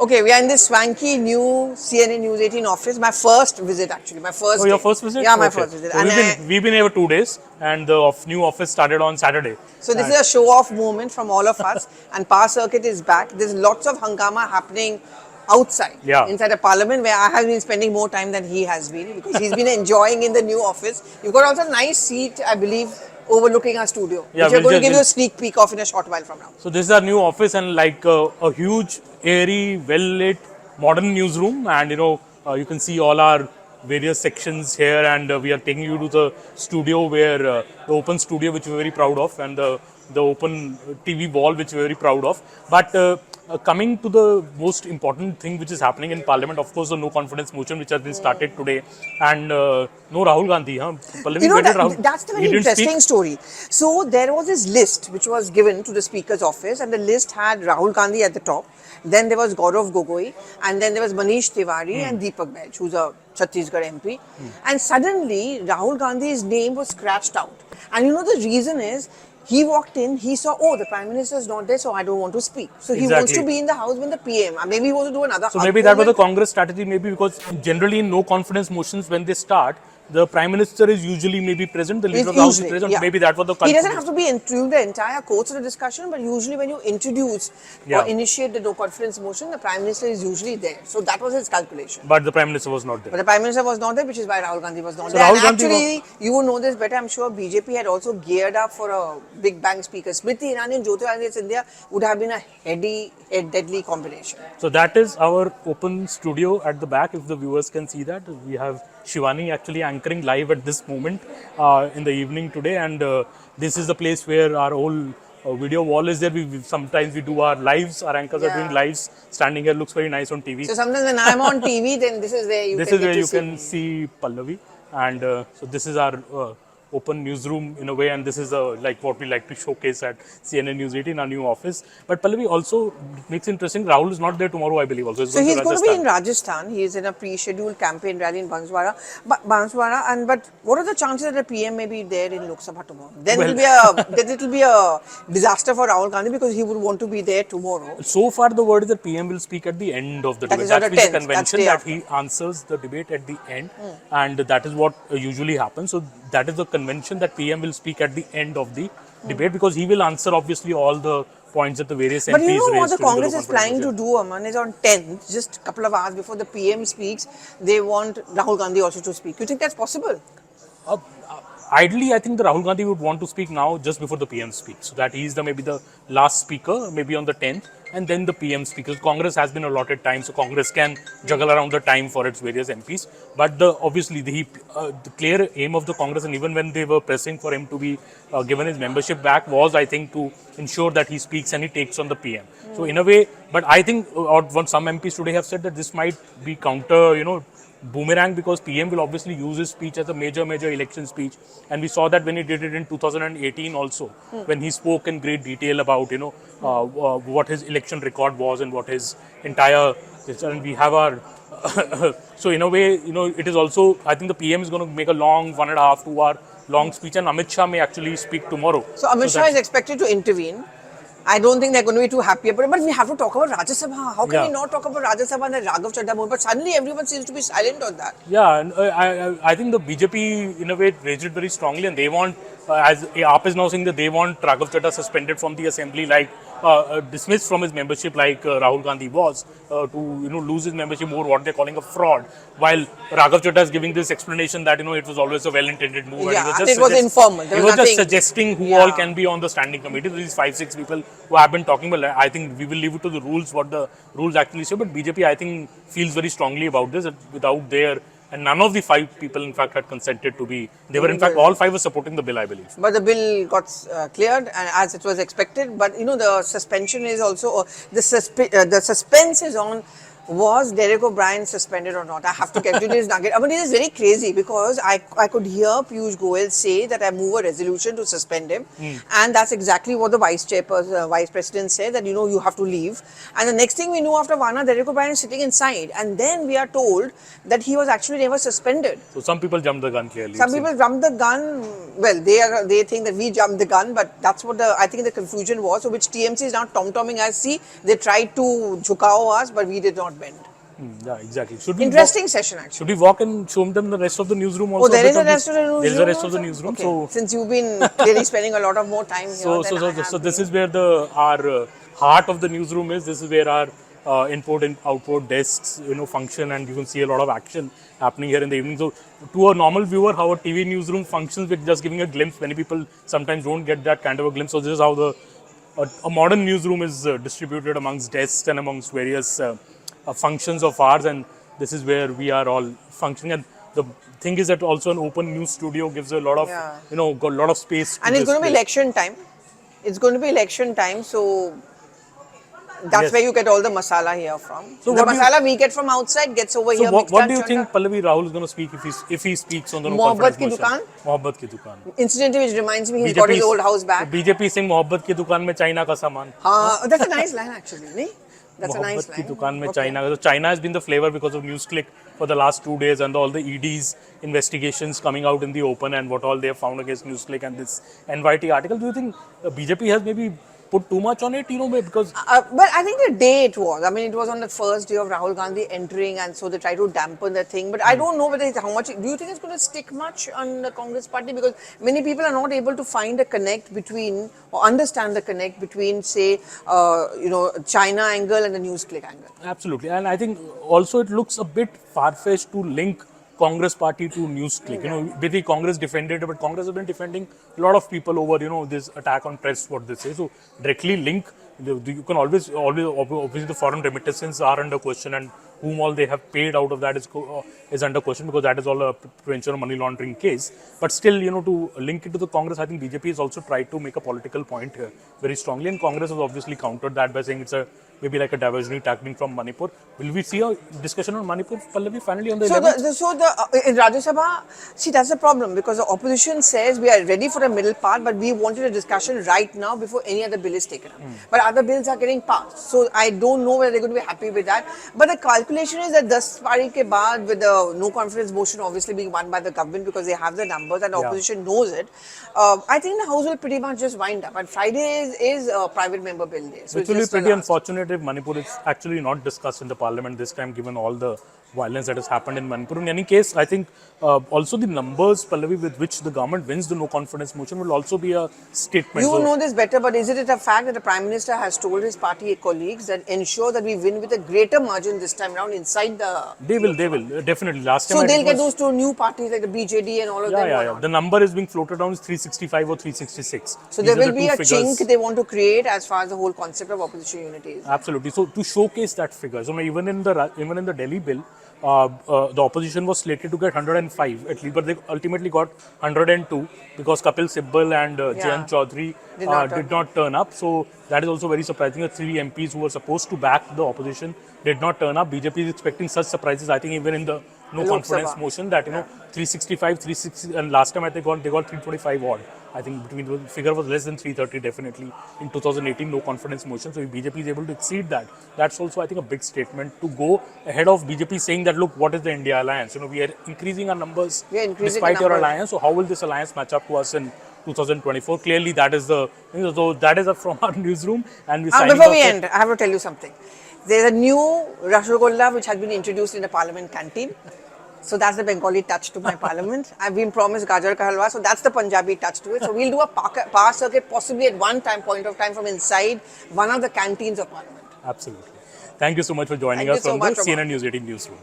Okay, we are in this swanky new CNN News 18 office. My first visit, actually. My first Oh, your day. first visit? Yeah, my Okay. first visit. So And we've been here 2 days, and the new office started on Saturday. so this And is a show-off moment from all of us. And Power Circuit is back. There's lots of hangama happening outside, yeah, inside the parliament, where I have been spending more time than he has been because he's been enjoying in the new office. You've got also a nice seat, I believe, overlooking our studio, yeah, which we're going to give you a sneak peek of in a short while from now. So this is our new office, and like a huge, airy, well-lit, modern newsroom, and you can see all our various sections here, and we are taking you to the studio where the open studio, which we're very proud of, and the open TV wall, which we're very proud of. But coming to the most important thing which is happening in Parliament, of course, the no confidence motion which has been started today, and no Rahul Gandhi. Huh? You Pallavi, know, where did Rahul? that's the He very didn't speak. interesting story. So there was this list which was given to the speaker's office, and the list had Rahul Gandhi at the top. Then there was Gaurav Gogoi, and then there was Manish Tiwari and Deepak Baij, who's a Chhattisgarh MP. And suddenly Rahul Gandhi's name was scratched out. And you know the reason is, he walked in, he saw, oh, the Prime Minister is not there, so I don't want to speak. So he wants to be in the house when the PM, maybe he wants to do another. So maybe that was the Congress strategy, maybe because generally in no confidence motions when they start, the Prime Minister is usually maybe present, the leader of the House is present, maybe that was the He doesn't have to be into the entire course of the discussion, but usually when you introduce or initiate the no confidence motion, the Prime Minister is usually there. So that was his calculation. But the Prime Minister was not there. But the Prime Minister was not there, which is why Rahul Gandhi was not there. And actually, you would know this better, I'm sure BJP had also geared up for a big bang speaker. Smriti Irani and Jyotiraditya Scindia would have been a deadly combination. So that is our open studio at the back, if the viewers can see that. We have Shivani actually anchoring live at this moment in the evening today, and this is the place where our whole video wall is there. Sometimes we do our lives, our anchors are doing lives, standing here, looks very nice on TV. So sometimes when I'm on TV, then this is where you can see Pallavi, and so this is our open newsroom in a way, and this is like what we like to showcase at CNN News 18, our new office. But Pallavi, also makes it interesting, Rahul is not there tomorrow, I believe. Also, so he's going to be in Rajasthan. He is in a pre-scheduled campaign rally in Banswara. But what are the chances that the PM may be there in Lok Sabha tomorrow? Then it will be a disaster for Rahul Gandhi because he would want to be there tomorrow. So far, the word is that PM will speak at the end of the debate. That's the convention, that he answers the debate at the end, and that is what usually happens. So that is the convention, that PM will speak at the end of the debate, because he will answer obviously all the points that the various MPs raised. But you know what the Congress is planning to do, Aman, is on 10th, just a couple of hours before the PM speaks, they want Rahul Gandhi also to speak. You think that's possible? Ideally, I think the Rahul Gandhi would want to speak now just before the PM speaks, so that he is maybe the last speaker, maybe on the 10th, and then the PM speaks. Congress has been allotted time, so Congress can juggle around the time for its various MPs. But obviously the clear aim of the Congress, and even when they were pressing for him to be given his membership back, was, I think, to ensure that he speaks and he takes on the PM. So in a way, but I think some MPs today have said that this might be counter, boomerang, because PM will obviously use his speech as a major election speech, and we saw that when he did it in 2018 also, when he spoke in great detail about what his election record was and what his entire, and we have our so in a way, it is also, I think the PM is going to make a long 1.5 to 2 hour long speech, and Amit Shah may actually speak tomorrow. So Amit Shah is expected to intervene. I don't think they're going to be too happy about it. But we have to talk about Rajya Sabha. How can we not talk about Rajya Sabha and the Raghav Chadha movement? But suddenly everyone seems to be silent on that. Yeah, and I think the BJP in a way raised it very strongly, and they want, as AAP is now saying, that they want Raghav Chadha suspended from the assembly, like dismissed from his membership, like Rahul Gandhi was, to lose his membership, more what they're calling a fraud. While Raghav Chadha is giving this explanation that it was always a well-intended move. Yeah, and it was informal. He was just suggesting who all can be on the standing committee. These 5-6 people who have been talking, but I think we will leave it to the rules, what the rules actually say. But BJP, I think, feels very strongly about this, that without their, and none of the 5 people, in fact, had consented to be. They were, in fact, all 5 were supporting the bill, I believe. But the bill got cleared, and as it was expected. But the suspension is also the suspense is on Was Derek O'Brien suspended or not? I have to get to this nugget. I mean, it is very crazy because I could hear Piyush Goyal say that I move a resolution to suspend him, and that's exactly what the vice president said, that you have to leave. And the next thing we know, after Vana, Derek O'Brien is sitting inside, and then we are told that he was actually never suspended. So some people jumped the gun clearly. Some people jumped the gun. Well, they think that we jumped the gun, but that's what I think the confusion was. So which TMC is now tom-tomming as, see, they tried to jhukao us, but we did not bend. Yeah, exactly. Interesting session, actually. Should we walk and show them the rest of the newsroom also? Oh, there is a rest of the newsroom. There is a rest of the newsroom. Okay. So since you've been really spending a lot of more time here, so this is where our heart of the newsroom is. This is where our input and output desks function, and you can see a lot of action happening here in the evening. So to a normal viewer, how a TV newsroom functions, with just giving a glimpse. Many people sometimes don't get that kind of a glimpse. So this is how a modern newsroom is distributed amongst desks and amongst various functions of ours, and this is where we are all functioning. And the thing is that also an open news studio gives a lot of got a lot of space. And it's going to be election time. It's going to be election time, so that's where you get all the masala here from. So the masala we get from outside gets over here. So what do you think, Pallavi, Rahul is going to speak if he speaks on the Mohabbat ki dukaan? Mohabbat ki dukaan. Incidentally, which reminds me, he's got his old house back. BJP saying Mohabbat ki dukaan mein China ka saman. That's a nice line, actually. Nee? That's a nice line. Mohabbat ki dukaan mein China. So China has been the flavor because of NewsClick for the last 2 days, and all the ED's investigations coming out in the open, and what all they have found against NewsClick and this NYT article. Do you think BJP has maybe put too much on it, because... But I think the day it was, I mean, it was on the first day of Rahul Gandhi entering, and so they try to dampen the thing. But I don't know whether how much... Do you think it's going to stick much on the Congress party? Because many people are not able to find a connect between, or understand the connect between, say, China angle and the NewsClick angle. Absolutely. And I think also it looks a bit far-fetched to link Congress party to NewsClick. Basically Congress defended it, but Congress has been defending a lot of people over, this attack on press, what they say. So directly link, you can always, obviously the foreign remittances are under question, and whom all they have paid out of that is under question, because that is all a potential money laundering case. But still, to link it to the Congress, I think BJP has also tried to make a political point here very strongly, and Congress has obviously countered that by saying it's maybe like a diversionary tactic from Manipur. Will we see a discussion on Manipur, Pallavi, finally on the 11th? In Rajya Sabha, see, that's the problem, because the opposition says we are ready for a middle part, but we wanted a discussion right now before any other bill is taken up. But other bills are getting passed. So I don't know whether they're going to be happy with that. But the calculation is that 10 pari ke baad, with the no confidence motion obviously being won by the government because they have the numbers and the opposition knows it, I think the House will pretty much just wind up. And Friday is a private member bill day. So it will be pretty unfortunate if Manipur is actually not discussed in the parliament this time, given all the violence that has happened in Manipur. In any case, I think also the numbers, Pallavi, with which the government wins the no confidence motion will also be a statement. You know this better, but is it a fact that the Prime Minister has told his party colleagues that ensure that we win with a greater margin this time around inside the... They will, definitely. Last time so they'll get those two new parties like the BJD and all of them? Yeah. The number is being floated down is 365 or 366. So there will be a chink they want to create as far as the whole concept of opposition unity is. Absolutely. So to showcase that figure, so even in the Delhi bill, the opposition was slated to get 105 at least, but they ultimately got 102 because Kapil Sibal and Jayant Chaudhary did not turn up. So that is also very surprising. The 3 MPs who were supposed to back the opposition did not turn up. BJP is expecting such surprises, I think, even in the no confidence motion, that 365, 360, and last time I think they got 325 odd. I think between the figure was less than 330 definitely in 2018 no confidence motion. So if BJP is able to exceed that, that's also I think a big statement to go ahead of BJP saying that, look, what is the India alliance? We are increasing our numbers despite your alliance. So how will this alliance match up to us in 2024? Clearly that is from our newsroom, and we before we end, I have to tell you something. There's a new Rasgulla which has been introduced in the Parliament canteen. So that's the Bengali touch to my parliament. I've been promised Gajar ka halwa, so that's the Punjabi touch to it. So we'll do a power circuit possibly at one point of time from inside one of the canteens of parliament. Absolutely. Thank you so much for joining us from the CNN News 18 newsroom.